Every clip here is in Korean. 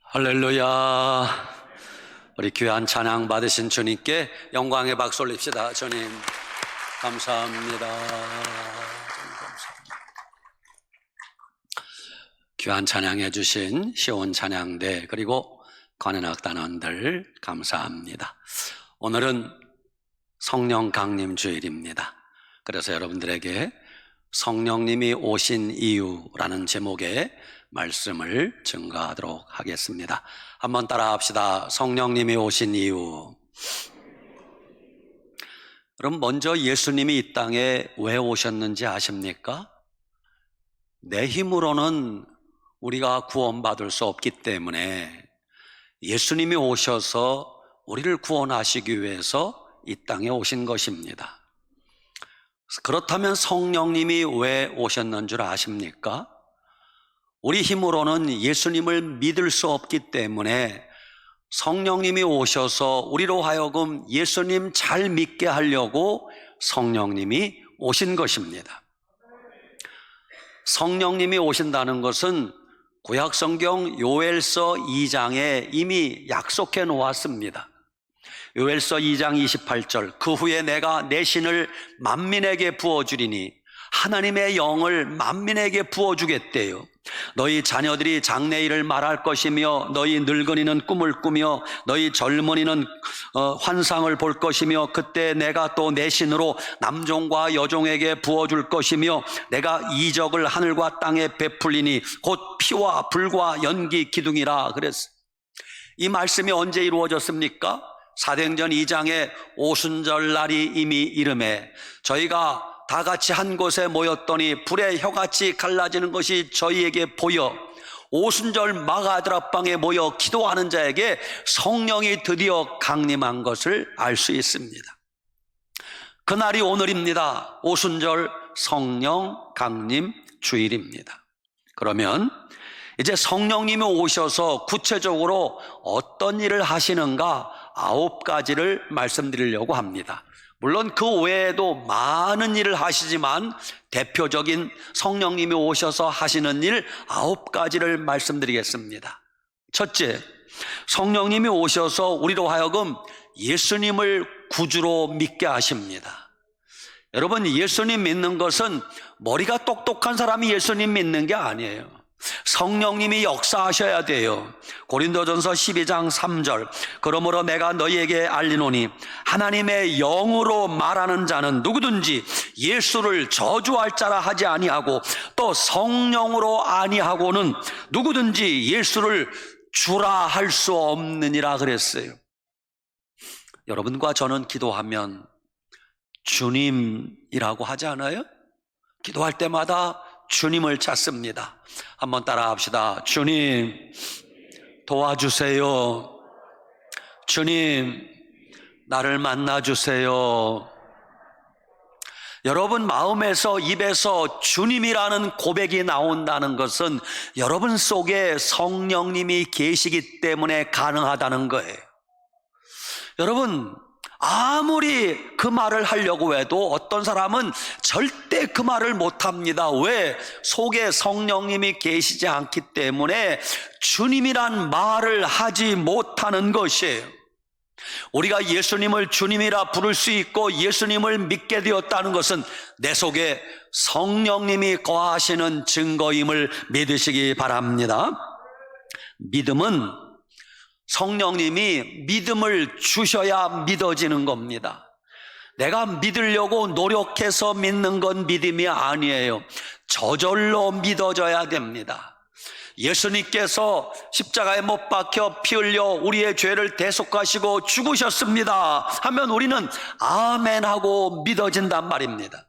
할렐루야. 우리 귀한 찬양 받으신 주님께 영광의 박수 올립시다. 주님 감사합니다. 귀한 찬양해 주신 시온 찬양대 그리고 관현악 단원들 감사합니다. 오늘은 성령 강림 주일입니다. 그래서 여러분들에게 성령님이 오신 이유라는 제목의 말씀을 증거하도록 하겠습니다. 한번 따라 합시다. 성령님이 오신 이유. 그럼 먼저 예수님이 이 땅에 왜 오셨는지 아십니까? 내 힘으로는 우리가 구원받을 수 없기 때문에 예수님이 오셔서 우리를 구원하시기 위해서 이 땅에 오신 것입니다. 그렇다면 성령님이 왜 오셨는 줄 아십니까? 우리 힘으로는 예수님을 믿을 수 없기 때문에 성령님이 오셔서 우리로 하여금 예수님 잘 믿게 하려고 성령님이 오신 것입니다. 성령님이 오신다는 것은 구약성경 요엘서 2장에 이미 약속해 놓았습니다. 요엘서 2장 28절, 그 후에 내가 내 신을 만민에게 부어주리니 하나님의 영을 만민에게 부어주겠대요. 너희 자녀들이 장래일을 말할 것이며 너희 늙은이는 꿈을 꾸며 너희 젊은이는 환상을 볼 것이며 그때 내가 또 내 신으로 남종과 여종에게 부어줄 것이며 내가 이적을 하늘과 땅에 베풀리니 곧 피와 불과 연기 기둥이라 그랬어요. 이 말씀이 언제 이루어졌습니까? 사도행전 2장에 오순절 날이 이미 이름에 저희가 다 같이 한 곳에 모였더니 불의 혀같이 갈라지는 것이 저희에게 보여 오순절 마가드락방에 모여 기도하는 자에게 성령이 드디어 강림한 것을 알 수 있습니다. 그날이 오늘입니다. 오순절 성령 강림 주일입니다. 그러면 이제 성령님이 오셔서 구체적으로 어떤 일을 하시는가 9가지를 말씀드리려고 합니다. 물론 그 외에도 많은 일을 하시지만 대표적인 성령님이 오셔서 하시는 일 9가지를 말씀드리겠습니다. 첫째, 성령님이 오셔서 우리로 하여금 예수님을 구주로 믿게 하십니다. 여러분, 예수님 믿는 것은 머리가 똑똑한 사람이 예수님 믿는 게 아니에요. 성령님이 역사하셔야 돼요. 고린도전서 12장 3절, 그러므로 내가 너희에게 알리노니 하나님의 영으로 말하는 자는 누구든지 예수를 저주할 자라 하지 아니하고 또 성령으로 아니하고는 누구든지 예수를 주라 할 수 없느니라 그랬어요. 여러분과 저는 기도하면 주님이라고 하지 않아요? 기도할 때마다 주님을 찾습니다. 한번 따라 합시다. 주님 도와주세요. 주님 나를 만나주세요. 여러분 마음에서 입에서 주님이라는 고백이 나온다는 것은 여러분 속에 성령님이 계시기 때문에 가능하다는 거예요. 여러분 아무리 그 말을 하려고 해도 어떤 사람은 절대 그 말을 못합니다. 왜? 속에 성령님이 계시지 않기 때문에 주님이란 말을 하지 못하는 것이에요. 우리가 예수님을 주님이라 부를 수 있고 예수님을 믿게 되었다는 것은 내 속에 성령님이 거하시는 증거임을 믿으시기 바랍니다. 믿음은 성령님이 믿음을 주셔야 믿어지는 겁니다. 내가 믿으려고 노력해서 믿는 건 믿음이 아니에요. 저절로 믿어져야 됩니다. 예수님께서 십자가에 못 박혀 피 흘려 우리의 죄를 대속하시고 죽으셨습니다 하면 우리는 아멘 하고 믿어진단 말입니다.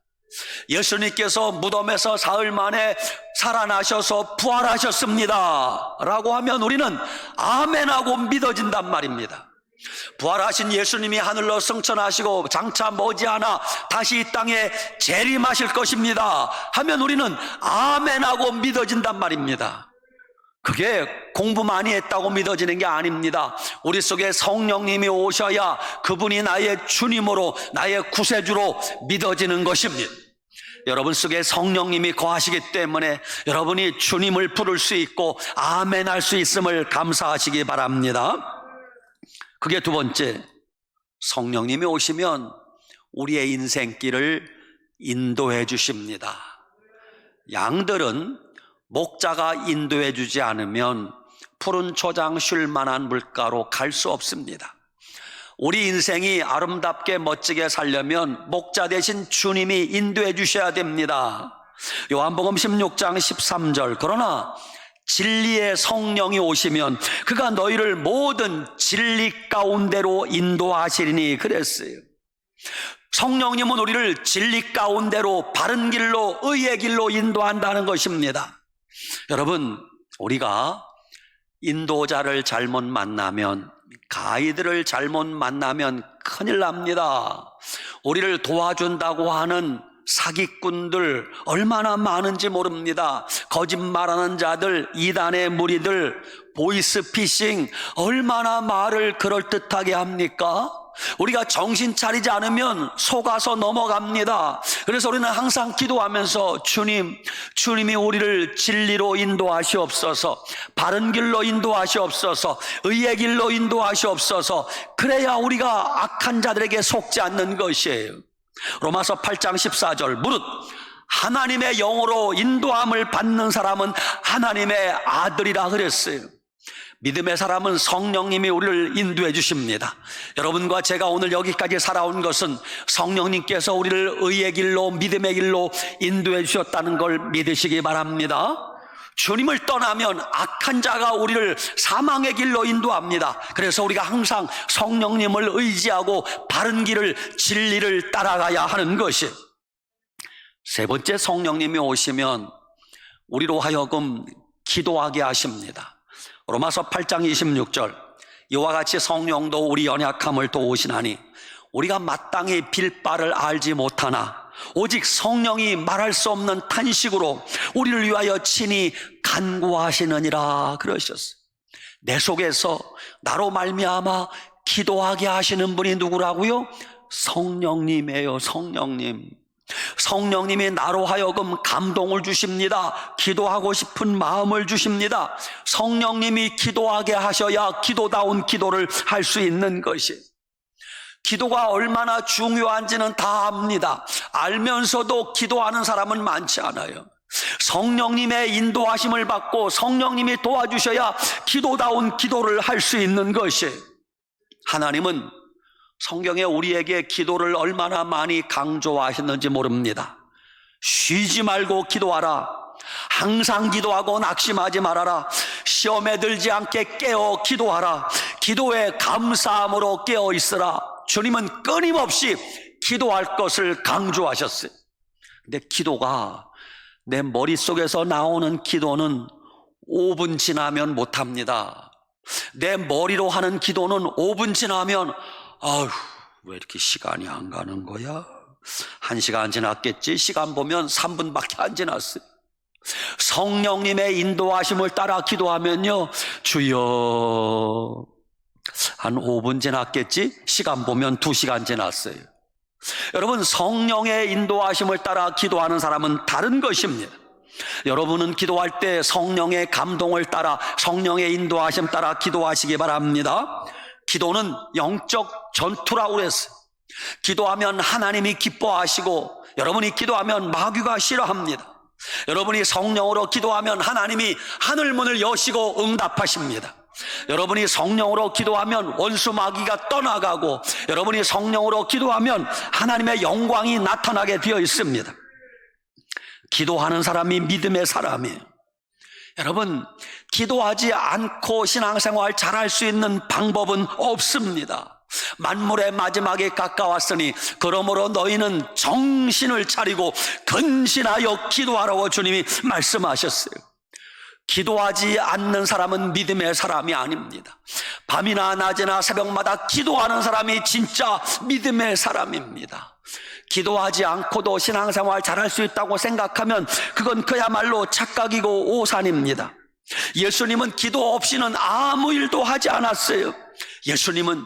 예수님께서 무덤에서 사흘 만에 살아나셔서 부활하셨습니다 라고 하면 우리는 아멘하고 믿어진단 말입니다. 부활하신 예수님이 하늘로 승천하시고 장차 머지않아 다시 이 땅에 재림하실 것입니다 하면 우리는 아멘하고 믿어진단 말입니다. 그게 공부 많이 했다고 믿어지는 게 아닙니다. 우리 속에 성령님이 오셔야 그분이 나의 주님으로 나의 구세주로 믿어지는 것입니다. 여러분 속에 성령님이 거하시기 때문에 여러분이 주님을 부를 수 있고 아멘 할 수 있음을 감사하시기 바랍니다. 그게 두 번째, 성령님이 오시면 우리의 인생길을 인도해 주십니다. 양들은 목자가 인도해 주지 않으면 푸른 초장 쉴 만한 물가로 갈 수 없습니다. 우리 인생이 아름답게 멋지게 살려면 목자 대신 주님이 인도해 주셔야 됩니다. 요한복음 16장 13절, 그러나 진리의 성령이 오시면 그가 너희를 모든 진리 가운데로 인도하시리니 그랬어요. 성령님은 우리를 진리 가운데로 바른 길로 의의 길로 인도한다는 것입니다. 여러분, 우리가 인도자를 잘못 만나면, 가이드를 잘못 만나면 큰일 납니다. 우리를 도와준다고 하는 사기꾼들 얼마나 많은지 모릅니다. 거짓말하는 자들, 이단의 무리들, 보이스피싱 얼마나 말을 그럴듯하게 합니까? 우리가 정신 차리지 않으면 속아서 넘어갑니다. 그래서 우리는 항상 기도하면서 주님이 우리를 진리로 인도하시옵소서, 바른 길로 인도하시옵소서, 의의 길로 인도하시옵소서. 그래야 우리가 악한 자들에게 속지 않는 것이에요. 로마서 8장 14절, 무릇 하나님의 영으로 인도함을 받는 사람은 하나님의 아들이라 그랬어요. 믿음의 사람은 성령님이 우리를 인도해 주십니다. 여러분과 제가 오늘 여기까지 살아온 것은 성령님께서 우리를 의의 길로, 믿음의 길로 인도해 주셨다는 걸 믿으시기 바랍니다. 주님을 떠나면 악한 자가 우리를 사망의 길로 인도합니다. 그래서 우리가 항상 성령님을 의지하고 바른 길을, 진리를 따라가야 하는 것이. 세 번째, 성령님이 오시면 우리로 하여금 기도하게 하십니다. 로마서 8장 26절, 이와 같이 성령도 우리 연약함을 도우시나니 우리가 마땅히 빌 바를 알지 못하나 오직 성령이 말할 수 없는 탄식으로 우리를 위하여 친히 간구하시느니라 그러셨어요. 내 속에서 나로 말미암아 기도하게 하시는 분이 누구라고요? 성령님이에요. 성령님. 성령님이 나로 하여금 감동을 주십니다. 기도하고 싶은 마음을 주십니다. 성령님이 기도하게 하셔야 기도다운 기도를 할 수 있는 것이. 기도가 얼마나 중요한지는 다 압니다. 알면서도 기도하는 사람은 많지 않아요. 성령님의 인도하심을 받고 성령님이 도와주셔야 기도다운 기도를 할 수 있는 것이. 하나님은 성경에 우리에게 기도를 얼마나 많이 강조하셨는지 모릅니다. 쉬지 말고 기도하라. 항상 기도하고 낙심하지 말아라. 시험에 들지 않게 깨어 기도하라. 기도에 감사함으로 깨어 있으라. 주님은 끊임없이 기도할 것을 강조하셨어요. 근데 기도가, 내 머릿속에서 나오는 기도는 5분 지나면 못합니다. 내 머리로 하는 기도는 5분 지나면 아휴, 왜 이렇게 시간이 안 가는 거야? 1시간 지났겠지? 시간 보면 3분밖에 안 지났어요. 성령님의 인도하심을 따라 기도하면요, 주여, 한 5분 지났겠지? 시간 보면 2시간 지났어요. 여러분, 성령의 인도하심을 따라 기도하는 사람은 다른 것입니다. 여러분은 기도할 때 성령의 감동을 따라, 성령의 인도하심 따라 기도하시기 바랍니다. 기도는 영적 전투라고 그랬어요. 기도하면 하나님이 기뻐하시고, 여러분이 기도하면 마귀가 싫어합니다. 여러분이 성령으로 기도하면 하나님이 하늘문을 여시고 응답하십니다. 여러분이 성령으로 기도하면 원수 마귀가 떠나가고, 여러분이 성령으로 기도하면 하나님의 영광이 나타나게 되어 있습니다. 기도하는 사람이 믿음의 사람이에요. 여러분, 기도하지 않고 신앙생활 잘할 수 있는 방법은 없습니다. 만물의 마지막에 가까웠으니 그러므로 너희는 정신을 차리고 근신하여 기도하라고 주님이 말씀하셨어요. 기도하지 않는 사람은 믿음의 사람이 아닙니다. 밤이나 낮이나 새벽마다 기도하는 사람이 진짜 믿음의 사람입니다. 기도하지 않고도 신앙생활 잘할 수 있다고 생각하면 그건 그야말로 착각이고 오산입니다. 예수님은 기도 없이는 아무 일도 하지 않았어요. 예수님은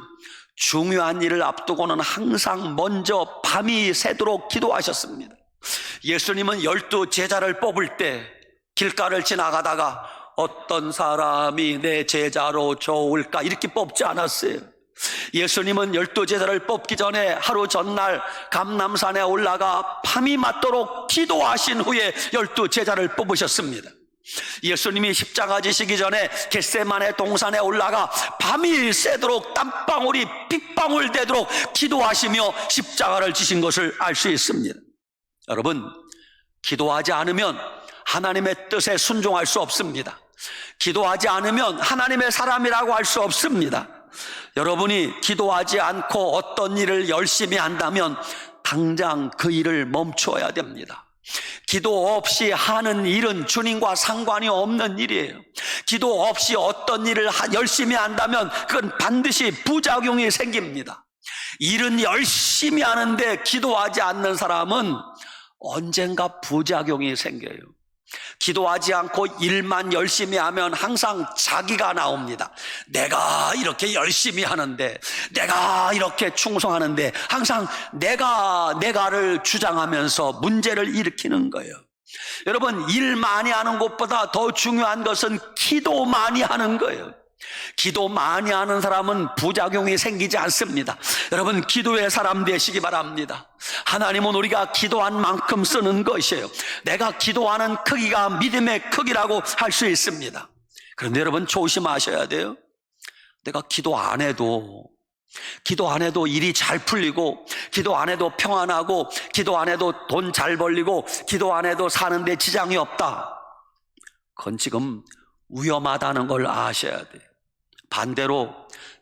중요한 일을 앞두고는 항상 먼저 밤이 새도록 기도하셨습니다. 예수님은 12 제자를 뽑을 때 길가를 지나가다가 어떤 사람이 내 제자로 좋을까 이렇게 뽑지 않았어요. 예수님은 12 제자를 뽑기 전에 하루 전날 감람산에 올라가 밤이 맞도록 기도하신 후에 12 제자를 뽑으셨습니다. 예수님이 십자가 지시기 전에 겟세마네 동산에 올라가 밤이 새도록 땀방울이 빗방울 되도록 기도하시며 십자가를 지신 것을 알 수 있습니다. 여러분, 기도하지 않으면 하나님의 뜻에 순종할 수 없습니다. 기도하지 않으면 하나님의 사람이라고 할 수 없습니다. 여러분이 기도하지 않고 어떤 일을 열심히 한다면 당장 그 일을 멈춰야 됩니다. 기도 없이 하는 일은 주님과 상관이 없는 일이에요. 기도 없이 어떤 일을 열심히 한다면 그건 반드시 부작용이 생깁니다. 일은 열심히 하는데 기도하지 않는 사람은 언젠가 부작용이 생겨요. 기도하지 않고 일만 열심히 하면 항상 자기가 나옵니다. 내가 이렇게 열심히 하는데, 내가 이렇게 충성하는데, 항상 내가를 주장하면서 문제를 일으키는 거예요. 여러분, 일 많이 하는 것보다 더 중요한 것은 기도 많이 하는 거예요. 기도 많이 하는 사람은 부작용이 생기지 않습니다. 여러분, 기도의 사람 되시기 바랍니다. 하나님은 우리가 기도한 만큼 쓰는 것이에요. 내가 기도하는 크기가 믿음의 크기라고 할 수 있습니다. 그런데 여러분, 조심하셔야 돼요. 내가 기도 안 해도 일이 잘 풀리고, 기도 안 해도 평안하고, 기도 안 해도 돈 잘 벌리고, 기도 안 해도 사는데 지장이 없다. 그건 지금 위험하다는 걸 아셔야 돼요. 반대로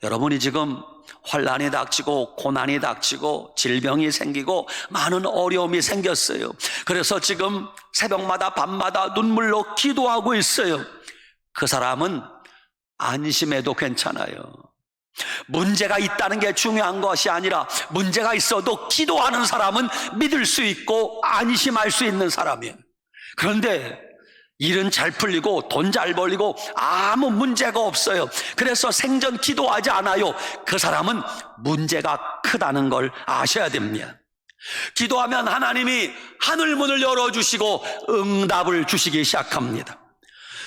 여러분이 지금 환난이 닥치고 고난이 닥치고 질병이 생기고 많은 어려움이 생겼어요. 그래서 지금 새벽마다 밤마다 눈물로 기도하고 있어요. 그 사람은 안심해도 괜찮아요. 문제가 있다는 게 중요한 것이 아니라 문제가 있어도 기도하는 사람은 믿을 수 있고 안심할 수 있는 사람이에요. 그런데 일은 잘 풀리고 돈 잘 벌리고 아무 문제가 없어요. 그래서 생전 기도하지 않아요. 그 사람은 문제가 크다는 걸 아셔야 됩니다. 기도하면 하나님이 하늘문을 열어주시고 응답을 주시기 시작합니다.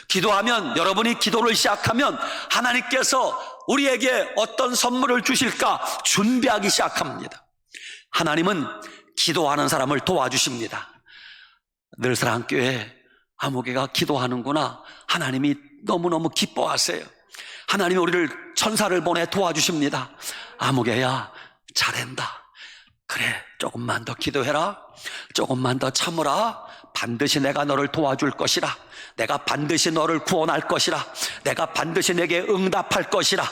기도하면, 여러분이 기도를 시작하면 하나님께서 우리에게 어떤 선물을 주실까 준비하기 시작합니다. 하나님은 기도하는 사람을 도와주십니다. 늘사랑교회 아무개가 기도하는구나. 하나님이 너무너무 기뻐하세요. 하나님이 우리를 천사를 보내 도와주십니다. 아무개야, 잘한다. 그래, 조금만 더 기도해라. 조금만 더 참으라. 반드시 내가 너를 도와줄 것이라. 내가 반드시 너를 구원할 것이라. 내가 반드시 내게 응답할 것이라.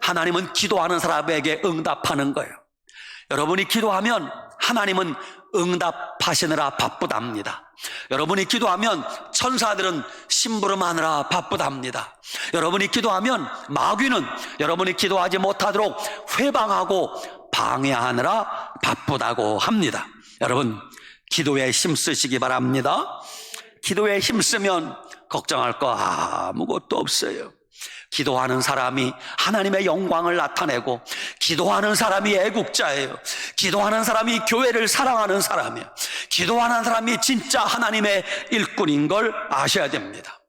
하나님은 기도하는 사람에게 응답하는 거예요. 여러분이 기도하면 하나님은 응답하시느라 바쁘답니다. 여러분이 기도하면 천사들은 심부름하느라 바쁘답니다. 여러분이 기도하면 마귀는 여러분이 기도하지 못하도록 회방하고 방해하느라 바쁘다고 합니다. 여러분, 기도에 힘쓰시기 바랍니다. 기도에 힘쓰면 걱정할 거 아무것도 없어요. 기도하는 사람이 하나님의 영광을 나타내고, 기도하는 사람이 애국자예요. 기도하는 사람이 교회를 사랑하는 사람이에요. 기도하는 사람이 진짜 하나님의 일꾼인 걸 아셔야 됩니다.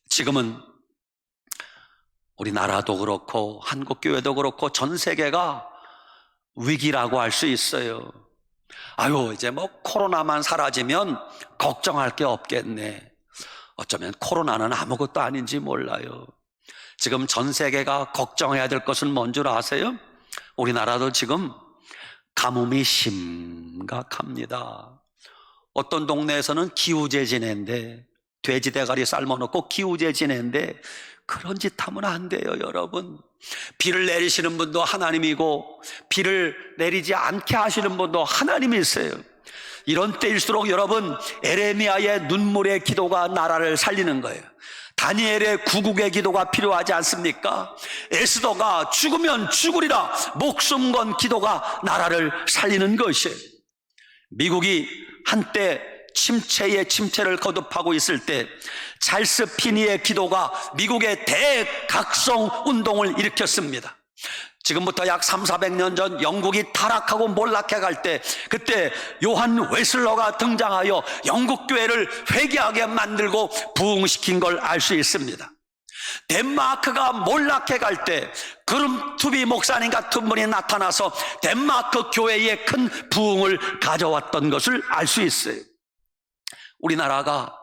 지금은 우리나라도 그렇고 한국교회도 그렇고 전 세계가 위기라고 할 수 있어요. 아유, 이제 뭐 코로나만 사라지면 걱정할 게 없겠네. 어쩌면 코로나는 아무것도 아닌지 몰라요. 지금 전 세계가 걱정해야 될 것은 뭔 줄 아세요? 우리나라도 지금 가뭄이 심각합니다. 어떤 동네에서는 기우제 지낸데, 돼지 대가리 삶아놓고 기우제 지낸데, 그런 짓 하면 안 돼요, 여러분. 비를 내리시는 분도 하나님이고 비를 내리지 않게 하시는 분도 하나님이세요. 이런 때일수록 여러분, 에레미야의 눈물의 기도가 나라를 살리는 거예요. 다니엘의 구국의 기도가 필요하지 않습니까? 에스더가 죽으면 죽으리라 목숨 건 기도가 나라를 살리는 것이에요. 미국이 한때 침체에 침체를 거듭하고 있을 때 찰스 피니의 기도가 미국의 대각성 운동을 일으켰습니다. 지금부터 약 300~400년 전 영국이 타락하고 몰락해 갈 때, 그때 요한 웨슬러가 등장하여 영국 교회를 회개하게 만들고 부흥시킨 걸 알 수 있습니다. 덴마크가 몰락해 갈 때 그름투비 목사님 같은 분이 나타나서 덴마크 교회에 큰 부흥을 가져왔던 것을 알 수 있어요. 우리나라가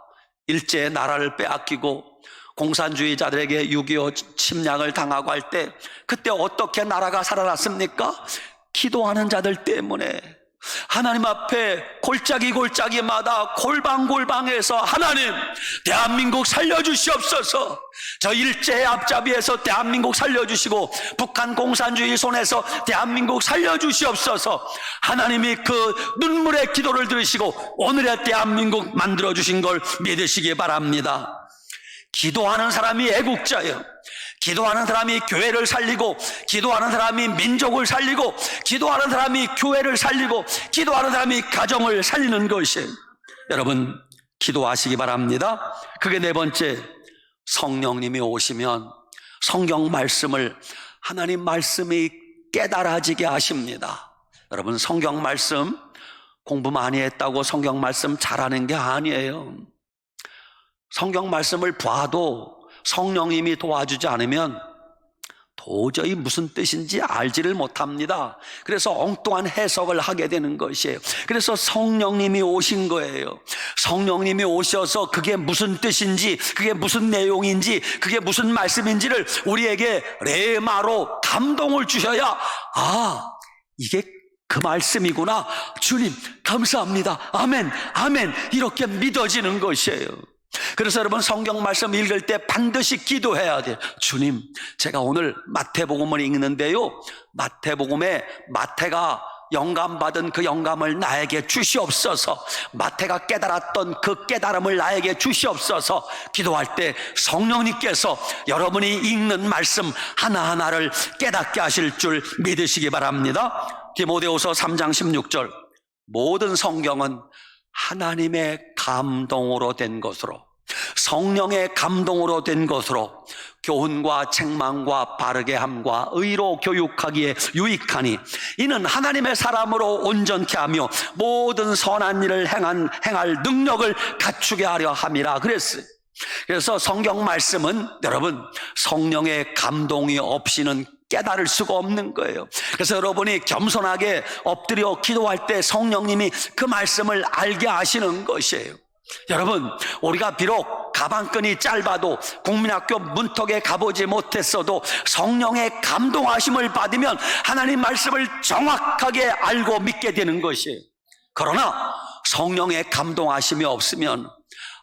일제의 나라를 빼앗기고 공산주의자들에게 6.25 침략을 당하고 할 때 그때 어떻게 나라가 살아났습니까? 기도하는 자들 때문에 하나님 앞에 골짜기마다 골방골방에서 하나님, 대한민국 살려주시옵소서. 저 일제의 앞잡이에서 대한민국 살려주시고 북한 공산주의 손에서 대한민국 살려주시옵소서. 하나님이 그 눈물의 기도를 들으시고 오늘의 대한민국 만들어주신 걸 믿으시기 바랍니다. 기도하는 사람이 애국자예요. 기도하는 사람이 교회를 살리고, 기도하는 사람이 민족을 살리고, 기도하는 사람이 교회를 살리고, 기도하는 사람이 가정을 살리는 것이에요. 여러분, 기도하시기 바랍니다. 그게 네 번째, 성령님이 오시면 성경 말씀을, 하나님 말씀이 깨달아지게 하십니다. 여러분, 성경 말씀 공부 많이 했다고 성경 말씀 잘하는 게 아니에요. 성경 말씀을 봐도 성령님이 도와주지 않으면 도저히 무슨 뜻인지 알지를 못합니다. 그래서 엉뚱한 해석을 하게 되는 것이에요. 그래서 성령님이 오신 거예요. 성령님이 오셔서 그게 무슨 뜻인지, 그게 무슨 내용인지, 그게 무슨 말씀인지를 우리에게 레마로 감동을 주셔야, 아, 이게 그 말씀이구나. 주님 감사합니다. 아멘, 아멘, 이렇게 믿어지는 것이에요. 그래서 여러분, 성경 말씀 읽을 때 반드시 기도해야 돼요. 주님, 제가 오늘 마태복음을 읽는데요, 마태복음에 마태가 영감받은 그 영감을 나에게 주시옵소서. 마태가 깨달았던 그 깨달음을 나에게 주시옵소서. 기도할 때 성령님께서 여러분이 읽는 말씀 하나하나를 깨닫게 하실 줄 믿으시기 바랍니다. 디모데후서 3장 16절, 모든 성경은 하나님의 감동으로 된 것으로, 성령의 감동으로 된 것으로 교훈과 책망과 바르게 함과 의로 교육하기에 유익하니 이는 하나님의 사람으로 온전케 하며 모든 선한 일을 행할 능력을 갖추게 하려 함이라 그랬어요. 그래서 성경 말씀은 여러분, 성령의 감동이 없이는 깨달을 수가 없는 거예요. 그래서 여러분이 겸손하게 엎드려 기도할 때 성령님이 그 말씀을 알게 하시는 것이에요. 여러분, 우리가 비록 가방끈이 짧아도 국민학교 문턱에 가보지 못했어도 성령의 감동하심을 받으면 하나님 말씀을 정확하게 알고 믿게 되는 것이에요. 그러나 성령의 감동하심이 없으면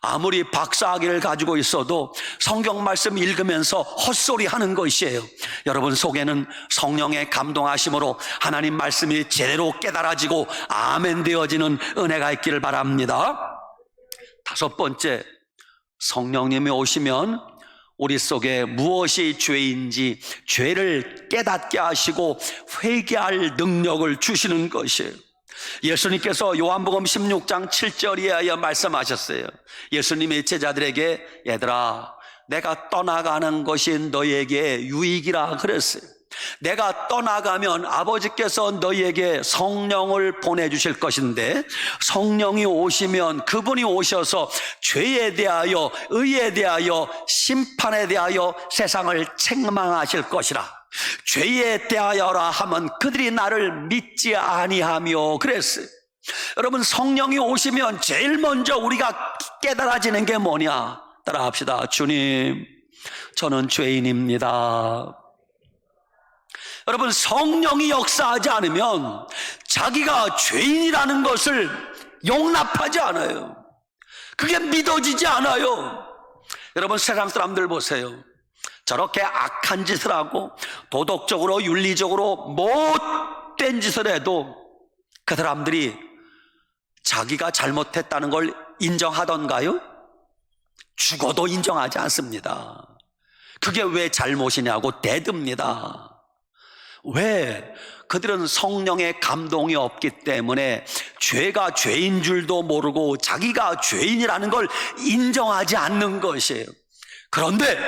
아무리 박사학위를 가지고 있어도 성경 말씀 읽으면서 헛소리 하는 것이에요. 여러분 속에는 성령의 감동하심으로 하나님 말씀이 제대로 깨달아지고 아멘 되어지는 은혜가 있기를 바랍니다. 다섯 번째, 성령님이 오시면 우리 속에 무엇이 죄인지 죄를 깨닫게 하시고 회개할 능력을 주시는 것이에요. 예수님께서 요한복음 16장 7절에 말씀하셨어요. 예수님이 제자들에게, 얘들아, 내가 떠나가는 것이 너희에게 유익이라 그랬어요. 내가 떠나가면 아버지께서 너희에게 성령을 보내주실 것인데, 성령이 오시면 그분이 오셔서 죄에 대하여, 의에 대하여, 심판에 대하여 세상을 책망하실 것이라. 죄에 대하여라 하면 그들이 나를 믿지 아니하며 그랬어요. 여러분, 성령이 오시면 제일 먼저 우리가 깨달아지는 게 뭐냐? 따라합시다. 주님, 저는 죄인입니다. 여러분, 성령이 역사하지 않으면 자기가 죄인이라는 것을 용납하지 않아요. 그게 믿어지지 않아요. 여러분, 세상 사람들 보세요. 저렇게 악한 짓을 하고 도덕적으로 윤리적으로 못된 짓을 해도 그 사람들이 자기가 잘못했다는 걸 인정하던가요? 죽어도 인정하지 않습니다. 그게 왜 잘못이냐고 대듭니다. 왜? 그들은 성령의 감동이 없기 때문에 죄가 죄인 줄도 모르고 자기가 죄인이라는 걸 인정하지 않는 것이에요. 그런데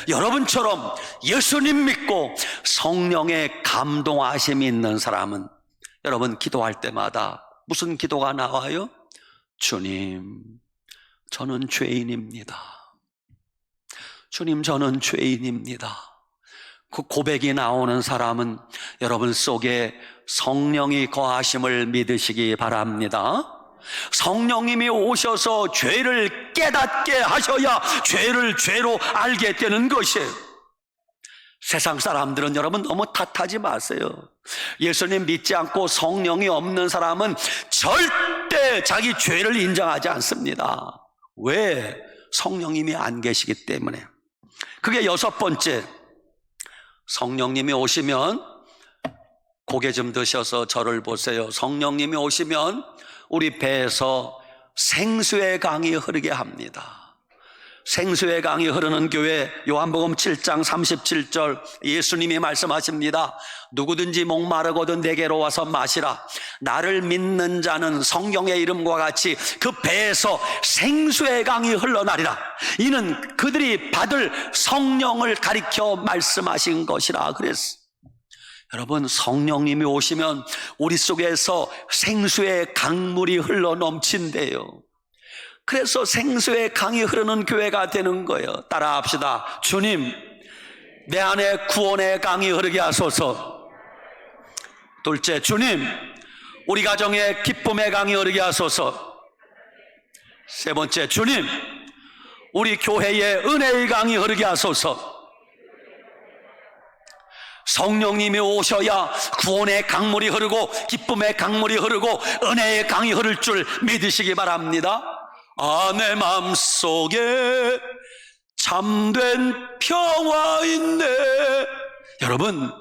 여러분처럼 예수님 믿고 성령의 감동하심이 있는 사람은 여러분 기도할 때마다 무슨 기도가 나와요? 주님, 저는 죄인입니다. 주님, 저는 죄인입니다. 그 고백이 나오는 사람은 여러분 속에 성령이 거하심을 믿으시기 바랍니다. 성령님이 오셔서 죄를 깨닫게 하셔야 죄를 죄로 알게 되는 것이에요. 세상 사람들은 여러분 너무 탓하지 마세요. 예수님 믿지 않고 성령이 없는 사람은 절대 자기 죄를 인정하지 않습니다. 왜? 성령님이 안 계시기 때문에. 그게 여섯 번째, 성령님이 오시면 고개 좀 드셔서 저를 보세요. 성령님이 오시면 우리 배에서 생수의 강이 흐르게 합니다. 생수의 강이 흐르는 교회, 요한복음 7장 37절 예수님이 말씀하십니다. 누구든지 목마르거든 내게로 와서 마시라. 나를 믿는 자는 성경의 이름과 같이 그 배에서 생수의 강이 흘러나리라. 이는 그들이 받을 성령을 가리켜 말씀하신 것이라 그랬어. 여러분, 성령님이 오시면 우리 속에서 생수의 강물이 흘러 넘친대요. 그래서 생수의 강이 흐르는 교회가 되는 거예요. 따라합시다. 주님, 내 안에 구원의 강이 흐르게 하소서. 둘째, 주님, 우리 가정에 기쁨의 강이 흐르게 하소서. 세 번째, 주님, 우리 교회에 은혜의 강이 흐르게 하소서. 성령님이 오셔야 구원의 강물이 흐르고 기쁨의 강물이 흐르고 은혜의 강이 흐를 줄 믿으시기 바랍니다. 아, 내 마음속에 참된 평화 있네. 여러분,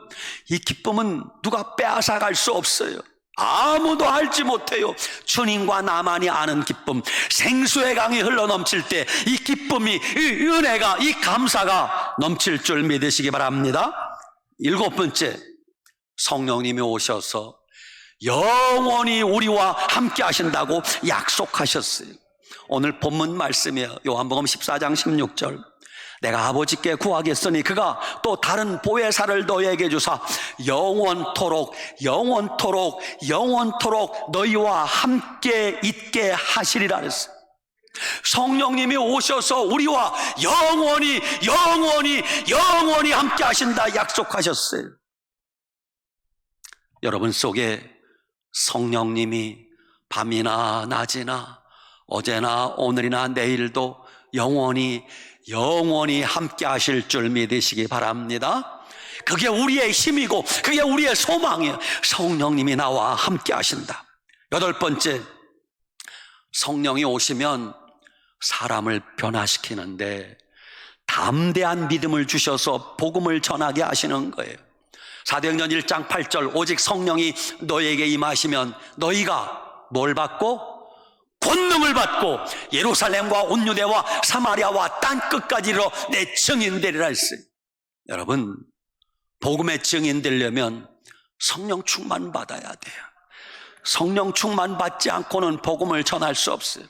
이 기쁨은 누가 빼앗아갈 수 없어요. 아무도 알지 못해요. 주님과 나만이 아는 기쁨. 생수의 강이 흘러넘칠 때 이 기쁨이, 이 은혜가, 이 감사가 넘칠 줄 믿으시기 바랍니다. 일곱 번째, 성령님이 오셔서 영원히 우리와 함께 하신다고 약속하셨어요. 오늘 본문 말씀이에요. 요한복음 14장 16절. 내가 아버지께 구하겠으니 그가 또 다른 보혜사를 너희에게 주사 영원토록 너희와 함께 있게 하시리라 그랬어요. 성령님이 오셔서 우리와 영원히 함께 하신다 약속하셨어요. 여러분 속에 성령님이 밤이나 낮이나 어제나 오늘이나 내일도 영원히 함께 하실 줄 믿으시기 바랍니다. 그게 우리의 힘이고 그게 우리의 소망이에요. 성령님이 나와 함께 하신다. 여덟 번째, 성령이 오시면 사람을 변화시키는데 담대한 믿음을 주셔서 복음을 전하게 하시는 거예요. 사도행전 1장 8절 오직 성령이 너희에게 임하시면 너희가 뭘 받고? 권능을 받고 예루살렘과 온 유대와 사마리아와 땅끝까지 이르러 내 증인 되리라 했어요. 여러분, 복음의 증인 되려면 성령 충만 받아야 돼요. 성령 충만 받지 않고는 복음을 전할 수 없어요.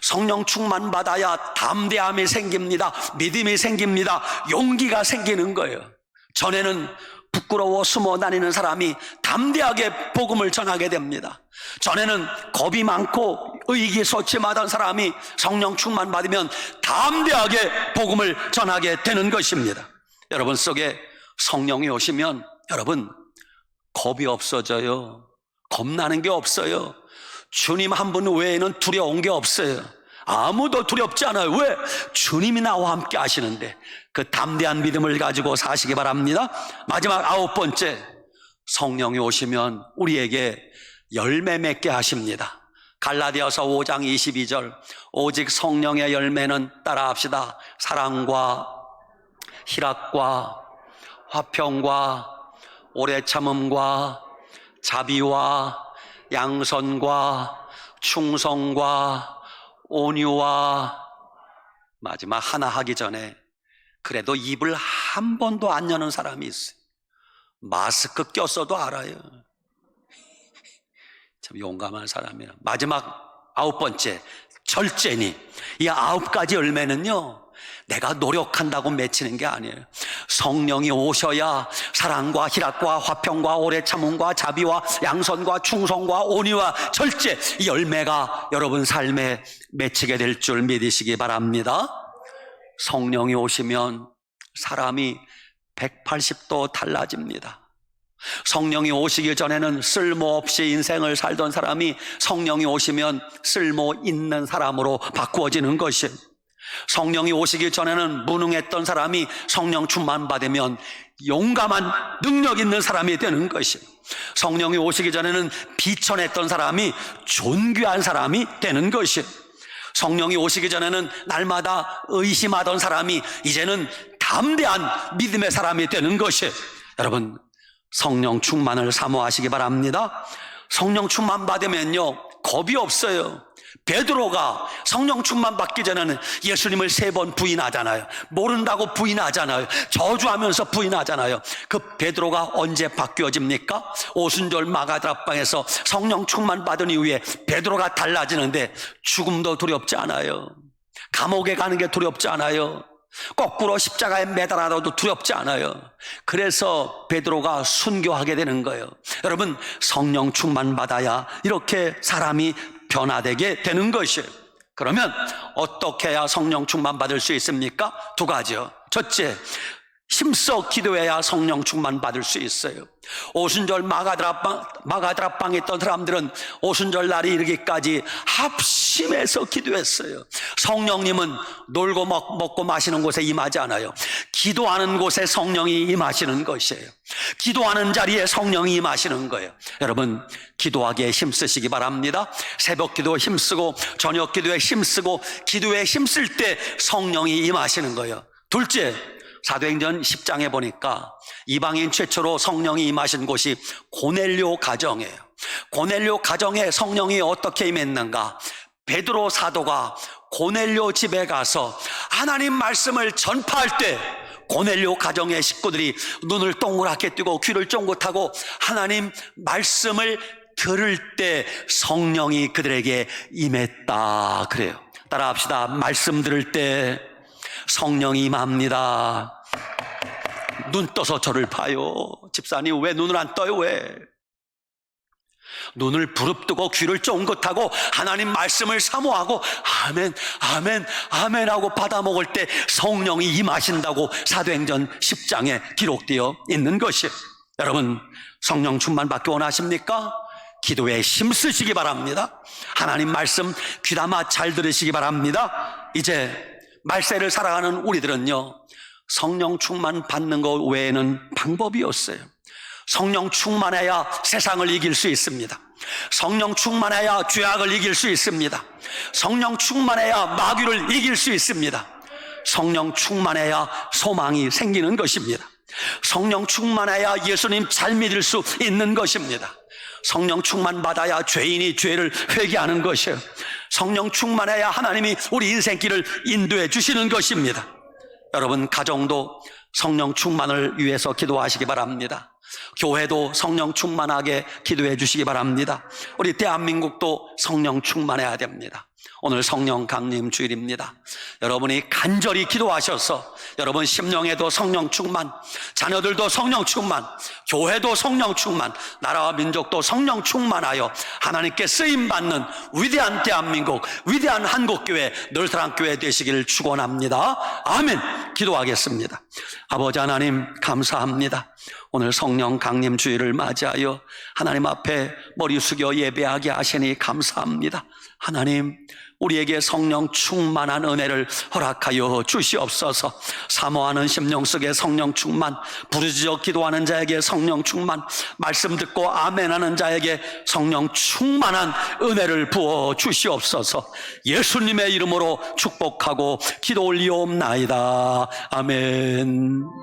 성령 충만 받아야 담대함이 생깁니다. 믿음이 생깁니다. 용기가 생기는 거예요. 전에는 부끄러워 숨어 다니는 사람이 담대하게 복음을 전하게 됩니다. 전에는 겁이 많고 의기소침하던 사람이 성령 충만 받으면 담대하게 복음을 전하게 되는 것입니다. 여러분 속에 성령이 오시면 여러분 겁이 없어져요. 겁나는 게 없어요. 주님 한 분 외에는 두려운 게 없어요. 아무도 두렵지 않아요. 왜? 주님이 나와 함께 하시는데 그 담대한 믿음을 가지고 사시기 바랍니다. 마지막 아홉 번째, 성령이 오시면 우리에게 열매 맺게 하십니다. 갈라디아서 5장 22절 오직 성령의 열매는 따라합시다. 사랑과 희락과 화평과 오래 참음과 자비와 양선과 충성과 온유와 마지막 하나 하기 전에 그래도 입을 한 번도 안 여는 사람이 있어요. 마스크 꼈어도 알아요. 참 용감한 사람이에요. 마지막 아홉 번째 절제니 이 아홉 가지 열매는요 내가 노력한다고 맺히는 게 아니에요. 성령이 오셔야 사랑과 희락과 화평과 오래 참음과 자비와 양선과 충성과 온유와 절제, 이 열매가 여러분 삶에 맺히게 될 줄 믿으시기 바랍니다. 성령이 오시면 사람이 180도 달라집니다. 성령이 오시기 전에는 쓸모없이 인생을 살던 사람이 성령이 오시면 쓸모 있는 사람으로 바꾸어지는 것이에요. 성령이 오시기 전에는 무능했던 사람이 성령 충만 받으면 용감한 능력 있는 사람이 되는 것이에요. 성령이 오시기 전에는 비천했던 사람이 존귀한 사람이 되는 것이에요. 성령이 오시기 전에는 날마다 의심하던 사람이 이제는 담대한 믿음의 사람이 되는 것이에요. 여러분, 성령 충만을 사모하시기 바랍니다. 성령 충만 받으면요, 겁이 없어요. 베드로가 성령 충만 받기 전에는 예수님을 3번 부인하잖아요. 모른다고 부인하잖아요. 저주하면서 부인하잖아요. 그 베드로가 언제 바뀌어집니까? 오순절 마가다락방에서 성령 충만 받은 이후에 베드로가 달라지는데 죽음도 두렵지 않아요. 감옥에 가는 게 두렵지 않아요. 거꾸로 십자가에 매달아도 두렵지 않아요. 그래서 베드로가 순교하게 되는 거예요. 여러분, 성령 충만 받아야 이렇게 사람이 변화되게 되는 것이에요. 그러면 어떻게 해야 성령 충만 받을 수 있습니까? 2가지요. 첫째, 힘써 기도해야 성령 충만 받을 수 있어요. 오순절 마가다락방에 있던 사람들은 오순절 날이 이르기까지 합심해서 기도했어요. 성령님은 놀고 먹고 마시는 곳에 임하지 않아요. 기도하는 곳에 성령이 임하시는 것이에요. 기도하는 자리에 성령이 임하시는 거예요. 여러분, 기도하기에 힘쓰시기 바랍니다. 새벽 기도에 힘쓰고 저녁 기도에 힘쓰고 기도에 힘쓸 때 성령이 임하시는 거예요. 둘째, 사도행전 10장에 보니까 이방인 최초로 성령이 임하신 곳이 고넬료 가정이에요. 고넬료 가정에 성령이 어떻게 임했는가? 베드로 사도가 고넬료 집에 가서 하나님 말씀을 전파할 때 고넬료 가정의 식구들이 눈을 동그랗게 뜨고 귀를 쫑긋하고 하나님 말씀을 들을 때 성령이 그들에게 임했다 그래요. 따라합시다. 말씀 들을 때 성령이 임합니다. 눈 떠서 저를 봐요. 집사님, 왜 눈을 안 떠요? 왜? 눈을 부릅뜨고 귀를 쫑긋하고 하나님 말씀을 사모하고 아멘 아멘 아멘 하고 받아 먹을 때 성령이 임하신다고 사도행전 10장에 기록되어 있는 것이에요. 여러분, 성령 충만 받기 원하십니까? 기도에 힘쓰시기 바랍니다. 하나님 말씀 귀담아 잘 들으시기 바랍니다. 이제 말세를 살아가는 우리들은요, 성령 충만 받는 것 외에는 방법이 없어요. 성령 충만해야 세상을 이길 수 있습니다. 성령 충만해야 죄악을 이길 수 있습니다. 성령 충만해야 마귀를 이길 수 있습니다. 성령 충만해야 소망이 생기는 것입니다. 성령 충만해야 예수님 잘 믿을 수 있는 것입니다. 성령 충만 받아야 죄인이 죄를 회개하는 것이에요. 성령 충만해야 하나님이 우리 인생길을 인도해 주시는 것입니다. 여러분, 가정도 성령 충만을 위해서 기도하시기 바랍니다. 교회도 성령 충만하게 기도해 주시기 바랍니다. 우리 대한민국도 성령 충만해야 됩니다. 오늘 성령 강림 주일입니다. 여러분이 간절히 기도하셔서 여러분 심령에도 성령 충만, 자녀들도 성령 충만, 교회도 성령 충만, 나라와 민족도 성령 충만하여 하나님께 쓰임받는 위대한 대한민국, 위대한 한국교회, 늘사랑교회 되시기를 축원합니다. 아멘. 기도하겠습니다. 아버지 하나님, 감사합니다. 오늘 성령 강림 주일을 맞이하여 하나님 앞에 머리 숙여 예배하게 하시니 감사합니다. 하나님, 우리에게 성령 충만한 은혜를 허락하여 주시옵소서. 사모하는 심령 속에 성령 충만, 부르짖어 기도하는 자에게 성령 충만, 말씀 듣고 아멘하는 자에게 성령 충만한 은혜를 부어 주시옵소서. 예수님의 이름으로 축복하고 기도 올리옵나이다. 아멘.